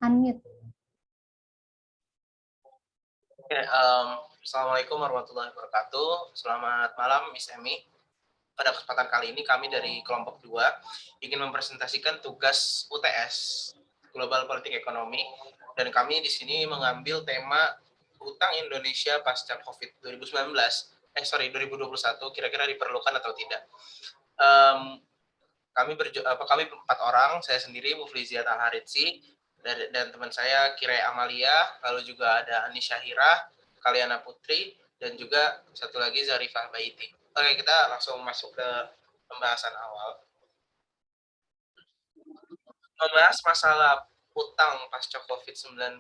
Unmute. Oke, Assalamualaikum warahmatullahi wabarakatuh. Selamat malam, Miss Emi. Pada kesempatan kali ini kami dari kelompok 2 ingin mempresentasikan tugas UTS, Global Politik Ekonomi, dan kami di sini mengambil tema utang Indonesia pasca COVID 2021, kira-kira diperlukan atau tidak. Kami 4 orang, saya sendiri, Muflizia Taharitsi, dan teman saya Kirai Amalia, lalu juga ada Ani Syahira, Kaliana Putri, dan juga satu lagi Zarifah Baiti. Oke, kita langsung masuk ke pembahasan awal. Membahas masalah utang pasca COVID-19.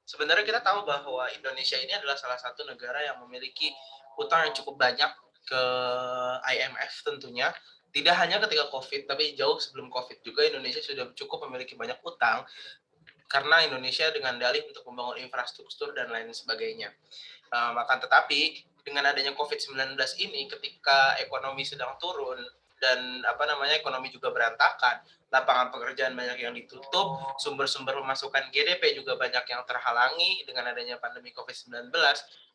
Sebenarnya kita tahu bahwa Indonesia ini adalah salah satu negara yang memiliki utang yang cukup banyak ke IMF tentunya. Tidak hanya ketika COVID, tapi jauh sebelum COVID juga Indonesia sudah cukup memiliki banyak utang karena Indonesia dengan dalih untuk membangun infrastruktur dan lain sebagainya. Tetapi dengan adanya COVID-19 ini, ketika ekonomi sedang turun dan ekonomi juga berantakan, lapangan pekerjaan banyak yang ditutup, sumber-sumber pemasukan GDP juga banyak yang terhalangi dengan adanya pandemi COVID-19,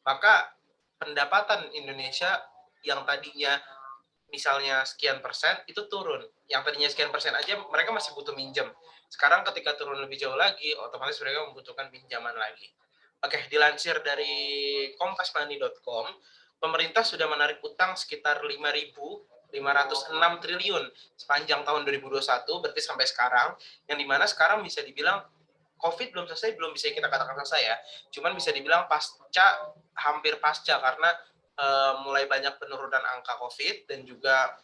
maka pendapatan Indonesia yang tadinya misalnya sekian persen itu turun. Yang tadinya sekian persen aja mereka masih butuh minjem. Sekarang ketika turun lebih jauh lagi, otomatis mereka membutuhkan pinjaman lagi. Oke, dilansir dari kompasmoney.com, pemerintah sudah menarik utang sekitar 5.506 triliun sepanjang tahun 2021, berarti sampai sekarang, yang dimana sekarang bisa dibilang COVID belum selesai, belum bisa kita katakan selesai ya, cuman bisa dibilang hampir pasca, karena mulai banyak penurunan angka COVID dan juga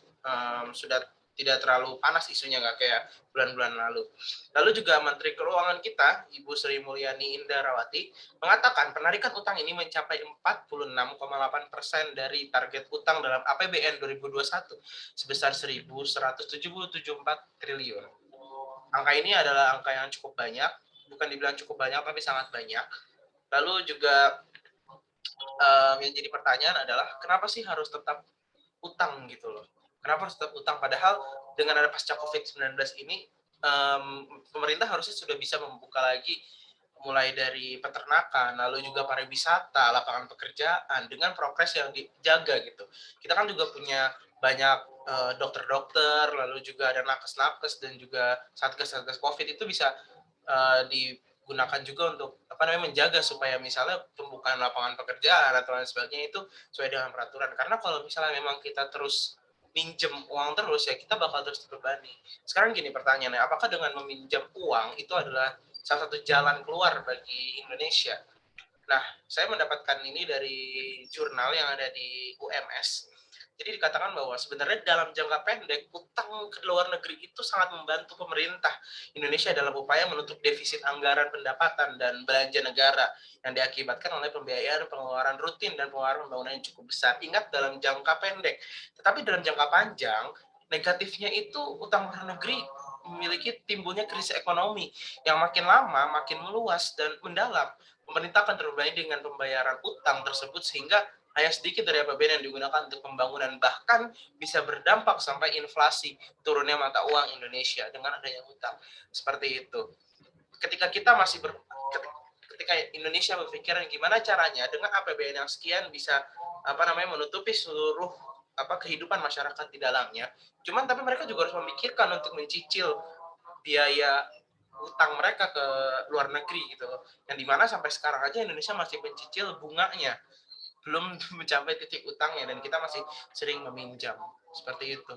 sudah tidak terlalu panas isunya, nggak kayak bulan-bulan lalu. Lalu juga Menteri Keuangan kita, Ibu Sri Mulyani Indrawati, mengatakan penarikan utang ini mencapai 46,8% dari target utang dalam APBN 2021 sebesar 1.177,4 triliun. Angka ini adalah angka yang cukup banyak, bukan dibilang cukup banyak, tapi sangat banyak. Lalu juga yang jadi pertanyaan adalah kenapa sih harus tetap utang gitu loh? Kenapa harus tetap utang? Padahal dengan ada pasca COVID-19 ini, pemerintah harusnya sudah bisa membuka lagi mulai dari peternakan, lalu juga pariwisata, lapangan pekerjaan dengan progres yang dijaga gitu. Kita kan juga punya banyak dokter-dokter, lalu juga ada nakes-nakes dan juga satgas-satgas COVID itu bisa digunakan juga untuk menjaga supaya misalnya pembukaan lapangan pekerjaan atau lain sebagainya itu sesuai dengan peraturan. Karena kalau misalnya memang kita terus minjem uang terus, ya kita bakal terus terbebani. Sekarang gini pertanyaannya, apakah dengan meminjam uang itu adalah salah satu jalan keluar bagi Indonesia? Nah, saya mendapatkan ini dari jurnal yang ada di UMS. Jadi dikatakan bahwa sebenarnya dalam jangka pendek, utang ke luar negeri itu sangat membantu pemerintah Indonesia dalam upaya menutup defisit anggaran pendapatan dan belanja negara yang diakibatkan oleh pembiayaan pengeluaran rutin dan pengeluaran pembangunan yang cukup besar. Ingat, dalam jangka pendek. Tetapi dalam jangka panjang, negatifnya itu utang luar negeri memiliki timbulnya krisis ekonomi yang makin lama makin meluas dan mendalam. Pemerintah akan terbebani dengan pembayaran utang tersebut sehingga hanya sedikit dari APBN yang digunakan untuk pembangunan, bahkan bisa berdampak sampai inflasi, turunnya mata uang Indonesia dengan adanya utang. Seperti itu. Ketika Indonesia berpikiran gimana caranya dengan APBN yang sekian bisa menutupi seluruh kehidupan masyarakat di dalamnya. Cuman tapi mereka juga harus memikirkan untuk mencicil biaya utang mereka ke luar negeri gitu. Yang dimana sampai sekarang aja Indonesia masih mencicil bunganya, belum mencapai titik utangnya, dan kita masih sering meminjam seperti itu.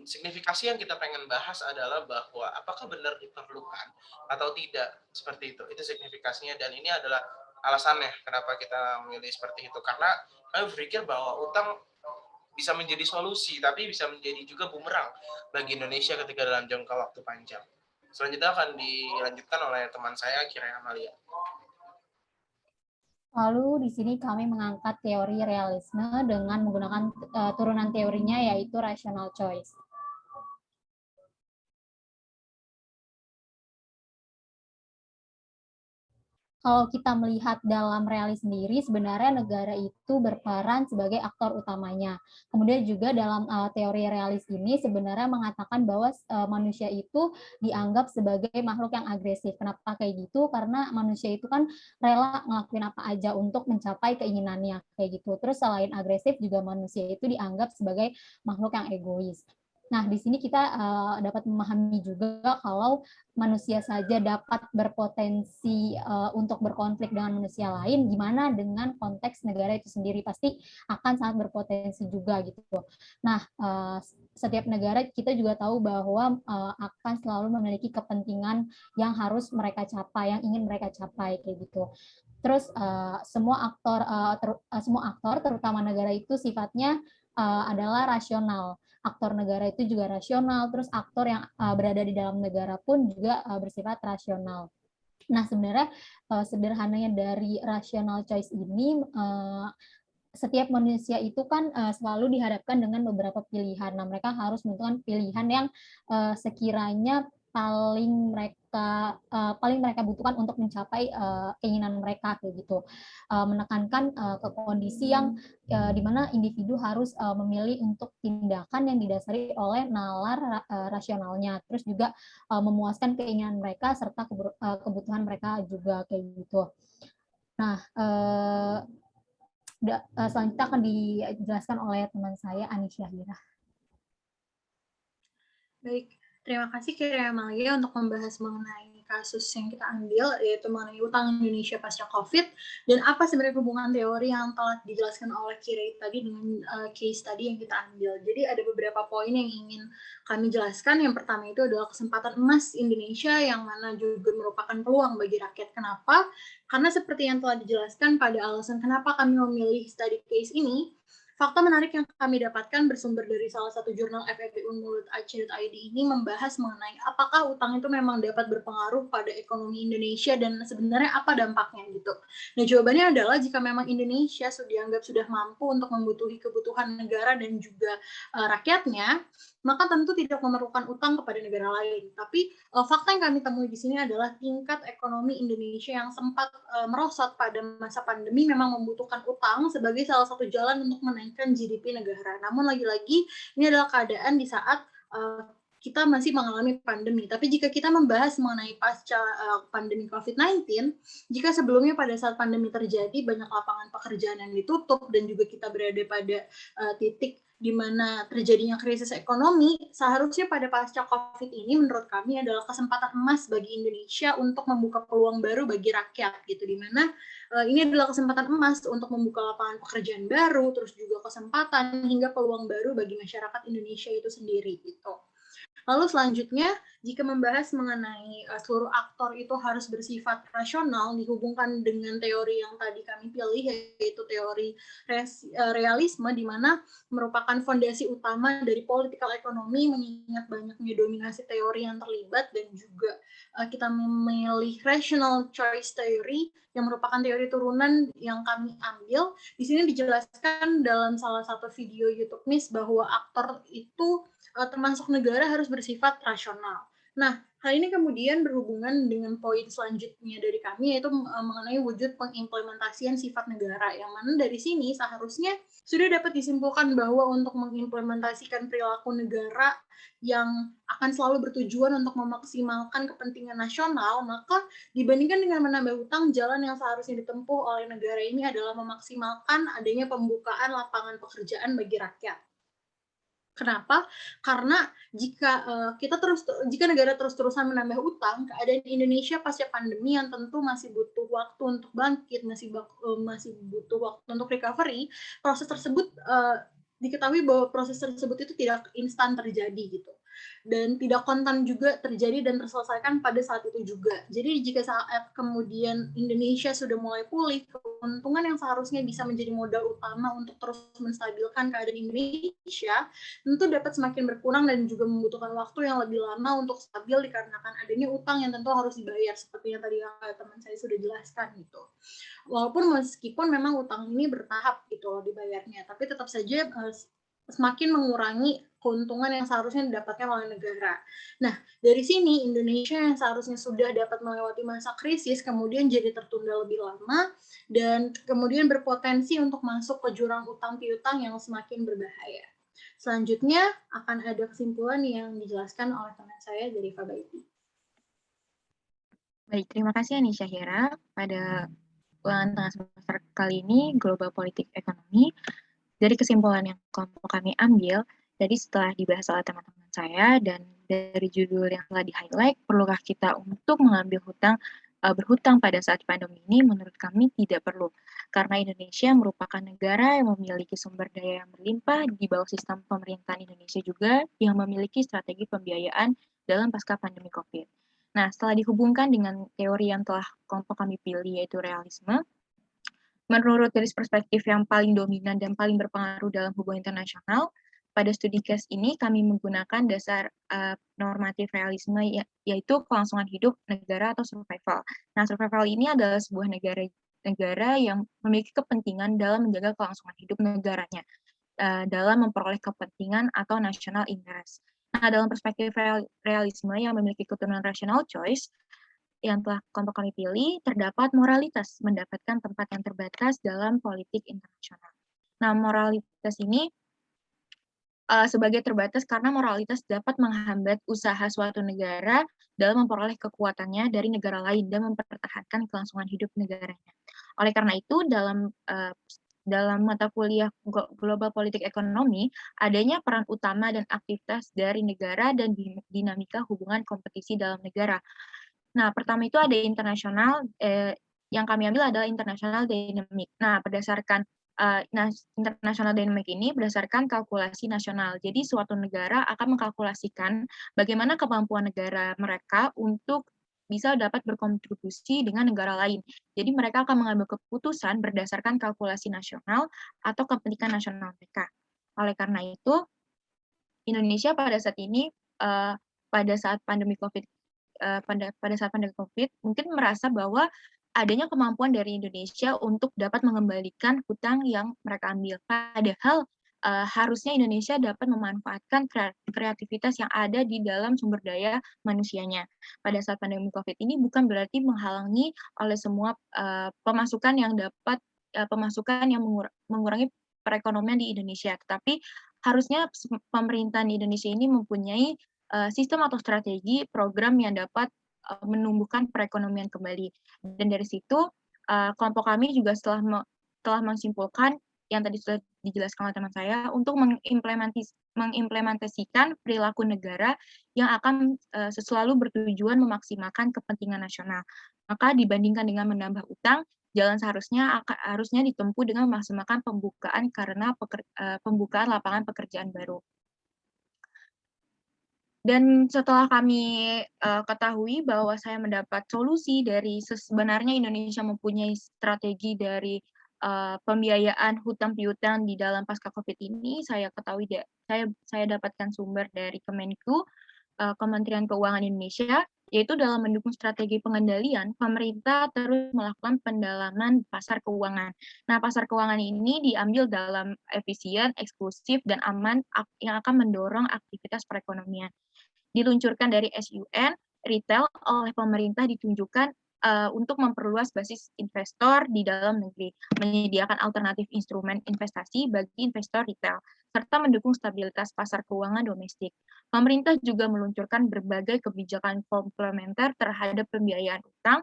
Signifikasi yang kita pengen bahas adalah bahwa apakah benar diperlukan atau tidak, seperti itu signifikasinya, dan ini adalah alasannya kenapa kita memilih seperti itu, karena kami berpikir bahwa utang bisa menjadi solusi, tapi bisa menjadi juga bumerang bagi Indonesia ketika dalam jangka waktu panjang. Selanjutnya akan dilanjutkan oleh teman saya, Kirai Amalia. Lalu di sini kami mengangkat teori realisme dengan menggunakan turunan teorinya, yaitu rational choice. kalau kita melihat dalam realis sendiri, sebenarnya negara itu berperan sebagai aktor utamanya. Kemudian juga dalam teori realis ini sebenarnya mengatakan bahwa manusia itu dianggap sebagai makhluk yang agresif. Kenapa kayak gitu? Karena manusia itu kan rela ngelakuin apa aja untuk mencapai keinginannya kayak gitu. Terus selain agresif juga manusia itu dianggap sebagai makhluk yang egois. Nah, di sini kita dapat memahami juga kalau manusia saja dapat berpotensi untuk berkonflik dengan manusia lain, gimana dengan konteks negara itu sendiri pasti akan sangat berpotensi juga gitu. Nah, setiap negara kita juga tahu bahwa akan selalu memiliki kepentingan yang harus mereka capai, yang ingin mereka capai kayak gitu. Terus semua aktor terutama negara itu sifatnya adalah rasional. Aktor negara itu juga rasional, terus aktor yang berada di dalam negara pun juga bersifat rasional. Nah, sebenarnya sederhananya dari rational choice ini, setiap manusia itu kan selalu dihadapkan dengan beberapa pilihan. Nah, mereka harus menentukan pilihan yang sekiranya paling mereka butuhkan untuk mencapai keinginan mereka kayak gitu. Menekankan ke kondisi yang di mana individu harus memilih untuk tindakan yang didasari oleh nalar rasionalnya. Terus juga memuaskan keinginan mereka serta kebutuhan mereka juga kayak gitu. Nah, selanjutnya akan dijelaskan oleh teman saya Anis Syahira. Baik, terima kasih Kira Amalia untuk membahas mengenai kasus yang kita ambil, yaitu mengenai utang Indonesia pasca COVID, dan apa sebenarnya hubungan teori yang telah dijelaskan oleh Kira tadi dengan case tadi yang kita ambil. Jadi ada beberapa poin yang ingin kami jelaskan. Yang pertama itu adalah kesempatan emas Indonesia yang mana juga merupakan peluang bagi rakyat. Kenapa? Karena seperti yang telah dijelaskan pada alasan kenapa kami memilih study case ini, fakta menarik yang kami dapatkan bersumber dari salah satu jurnal FEB Unmulut Aceh.id ini membahas mengenai apakah utang itu memang dapat berpengaruh pada ekonomi Indonesia dan sebenarnya apa dampaknya gitu. Nah, jawabannya adalah jika memang Indonesia dianggap sudah mampu untuk membutuhi kebutuhan negara dan juga rakyatnya, maka tentu tidak memerlukan utang kepada negara lain. Tapi fakta yang kami temui di sini adalah tingkat ekonomi Indonesia yang sempat merosot pada masa pandemi memang membutuhkan utang sebagai salah satu jalan untuk menaikkan GDP negara. Namun lagi-lagi ini adalah keadaan di saat kita masih mengalami pandemi. Tapi jika kita membahas mengenai pasca pandemi COVID-19, jika sebelumnya pada saat pandemi terjadi banyak lapangan pekerjaan yang ditutup dan juga kita berada pada titik di mana terjadinya krisis ekonomi, seharusnya pada pasca COVID ini menurut kami adalah kesempatan emas bagi Indonesia untuk membuka peluang baru bagi rakyat gitu, di mana ini adalah kesempatan emas untuk membuka lapangan pekerjaan baru, terus juga kesempatan hingga peluang baru bagi masyarakat Indonesia itu sendiri gitu. Lalu selanjutnya, jika membahas mengenai seluruh aktor itu harus bersifat rasional dihubungkan dengan teori yang tadi kami pilih, yaitu teori realisme, di mana merupakan fondasi utama dari political economy, mengingat banyaknya dominasi teori yang terlibat, dan juga kita memilih rational choice theory, yang merupakan teori turunan yang kami ambil. Di sini dijelaskan dalam salah satu video YouTube Miss bahwa aktor itu termasuk negara harus bersifat rasional. Nah, hal ini kemudian berhubungan dengan poin selanjutnya dari kami, yaitu mengenai wujud pengimplementasian sifat negara, yang mana dari sini seharusnya sudah dapat disimpulkan bahwa untuk mengimplementasikan perilaku negara yang akan selalu bertujuan untuk memaksimalkan kepentingan nasional, maka dibandingkan dengan menambah hutang, jalan yang seharusnya ditempuh oleh negara ini adalah memaksimalkan adanya pembukaan lapangan pekerjaan bagi rakyat. Kenapa? Karena jika negara terus-terusan menambah utang, keadaan Indonesia pasca pandemi yang tentu masih butuh waktu untuk bangkit, masih butuh waktu untuk recovery, proses tersebut diketahui bahwa proses tersebut itu tidak instan terjadi gitu. Dan tidak kontan juga terjadi dan terselesaikan pada saat itu juga. Jadi jika saat kemudian Indonesia sudah mulai pulih, keuntungan yang seharusnya bisa menjadi modal utama untuk terus menstabilkan keadaan Indonesia, tentu dapat semakin berkurang dan juga membutuhkan waktu yang lebih lama untuk stabil dikarenakan adanya utang yang tentu harus dibayar, seperti yang tadi teman saya sudah jelaskan gitu. Walaupun meskipun memang utang ini bertahap gitu loh dibayarnya, tapi tetap saja semakin mengurangi keuntungan yang seharusnya didapatkan oleh negara. Nah, dari sini Indonesia yang seharusnya sudah dapat melewati masa krisis kemudian jadi tertunda lebih lama dan kemudian berpotensi untuk masuk ke jurang utang piutang yang semakin berbahaya. Selanjutnya akan ada kesimpulan yang dijelaskan oleh teman saya dari Fabaiti. Baik, terima kasih Ani Syahira. Pada ulangan tengah semester kali ini, Global Politik Ekonomi, dari kesimpulan yang kelompok kami ambil, jadi setelah dibahas oleh teman-teman saya, dan dari judul yang telah di-highlight, perlukah kita untuk mengambil berhutang pada saat pandemi ini? Menurut kami tidak perlu, karena Indonesia merupakan negara yang memiliki sumber daya yang berlimpah di bawah sistem pemerintahan Indonesia juga, yang memiliki strategi pembiayaan dalam pasca pandemi COVID. Nah, setelah dihubungkan dengan teori yang telah kelompok kami pilih, yaitu realisme, menurut garis perspektif yang paling dominan dan paling berpengaruh dalam hubungan internasional, pada studi case ini kami menggunakan dasar normatif realisme, yaitu kelangsungan hidup negara atau survival. Nah, survival ini adalah sebuah negara yang memiliki kepentingan dalam menjaga kelangsungan hidup negaranya, dalam memperoleh kepentingan atau national interest. Nah, dalam perspektif realisme yang memiliki keturunan rational choice, yang telah kelompok kami pilih, terdapat moralitas mendapatkan tempat yang terbatas dalam politik internasional. Nah, moralitas ini sebagai terbatas karena moralitas dapat menghambat usaha suatu negara dalam memperoleh kekuatannya dari negara lain dan mempertahankan kelangsungan hidup negaranya. Oleh karena itu, dalam mata kuliah Global Politik Ekonomi, adanya peran utama dan aktivitas dari negara dan dinamika hubungan kompetisi dalam negara. Nah, pertama itu ada internasional, yang kami ambil adalah international dynamic. Nah, berdasarkan international dynamic ini berdasarkan kalkulasi nasional. Jadi, suatu negara akan mengkalkulasikan bagaimana kemampuan negara mereka untuk bisa dapat berkontribusi dengan negara lain. Jadi, mereka akan mengambil keputusan berdasarkan kalkulasi nasional atau kepentingan nasional mereka. Oleh karena itu, Indonesia pada saat ini, pada saat pandemi COVID, mungkin merasa bahwa adanya kemampuan dari Indonesia untuk dapat mengembalikan hutang yang mereka ambil. Padahal harusnya Indonesia dapat memanfaatkan kreativitas yang ada di dalam sumber daya manusianya. Pada saat pandemi COVID ini bukan berarti menghalangi oleh semua pemasukan yang mengurangi perekonomian di Indonesia, tetapi harusnya pemerintahan Indonesia ini mempunyai sistem atau strategi program yang dapat menumbuhkan perekonomian kembali. Dan dari situ, kelompok kami juga telah menyimpulkan yang tadi sudah dijelaskan oleh teman saya, untuk mengimplementasikan perilaku negara yang akan selalu bertujuan memaksimalkan kepentingan nasional. Maka dibandingkan dengan menambah utang, jalan harusnya ditempuh dengan memaksimalkan pembukaan lapangan pekerjaan baru. Dan setelah kami ketahui bahwa saya mendapat solusi dari sebenarnya Indonesia mempunyai strategi dari pembiayaan hutang piutang di dalam pasca COVID ini, saya ketahui saya dapatkan sumber dari Kemenku, Kementerian Keuangan Indonesia, yaitu dalam mendukung strategi pengendalian, pemerintah terus melakukan pendalaman pasar keuangan. Nah, pasar keuangan ini diambil dalam efisien, eksklusif, dan aman yang akan mendorong aktivitas perekonomian. Diluncurkan dari SUN, retail oleh pemerintah ditunjukkan untuk memperluas basis investor di dalam negeri, menyediakan alternatif instrumen investasi bagi investor retail, serta mendukung stabilitas pasar keuangan domestik. Pemerintah juga meluncurkan berbagai kebijakan komplementer terhadap pembiayaan utang,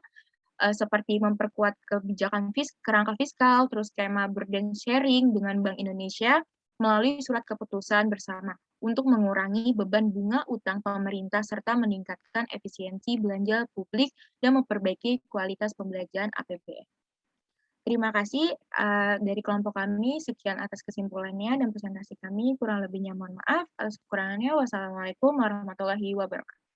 seperti memperkuat kebijakan kerangka fiskal, terus skema burden sharing dengan Bank Indonesia melalui surat keputusan bersama untuk mengurangi beban bunga utang pemerintah serta meningkatkan efisiensi belanja publik dan memperbaiki kualitas pembelanjaan APBN. Terima kasih dari kelompok kami. Sekian atas kesimpulannya dan presentasi kami. Kurang lebihnya mohon maaf. Atas kekurangannya, wassalamualaikum warahmatullahi wabarakatuh.